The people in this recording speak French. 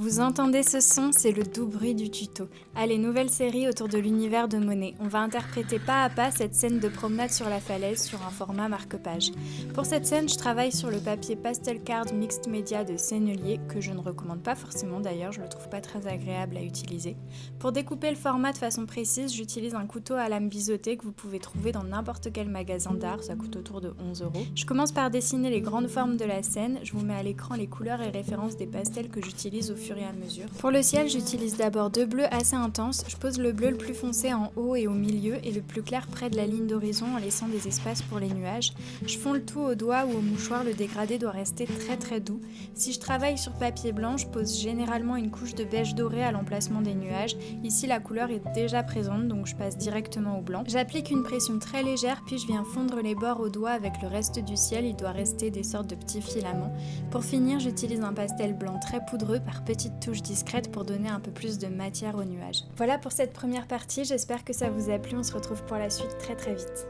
Vous entendez ce son, c'est le doux bruit du tuto. Allez, nouvelle série autour de l'univers de Monet. On va interpréter pas à pas cette scène de promenade sur la falaise sur un format marque-page. Pour cette scène, je travaille sur le papier Pastel Card Mixed Media de Sennelier, que je ne recommande pas forcément d'ailleurs, je le trouve pas très agréable à utiliser. Pour découper le format de façon précise, j'utilise un couteau à lame biseautée que vous pouvez trouver dans n'importe quel magasin d'art, ça coûte autour de 11 €. Je commence par dessiner les grandes formes de la scène, je vous mets à l'écran les couleurs et références des pastels que j'utilise au fur et à mesure. Pour le ciel, j'utilise d'abord deux bleus assez intenses. Je pose le bleu le plus foncé en haut et au milieu et le plus clair près de la ligne d'horizon en laissant des espaces pour les nuages. Je fonds le tout au doigt ou au mouchoir, le dégradé doit rester très doux. Si je travaille sur papier blanc, je pose généralement une couche de beige doré à l'emplacement des nuages. Ici, la couleur est déjà présente, donc je passe directement au blanc. J'applique une pression très légère, puis je viens fondre les bords au doigt avec le reste du ciel. Il doit rester des sortes de petits filaments. Pour finir, j'utilise un pastel blanc très poudreux par petites touches discrètes pour donner un peu plus de matière aux nuages. Voilà pour cette première partie, j'espère que ça vous a plu, on se retrouve pour la suite très vite.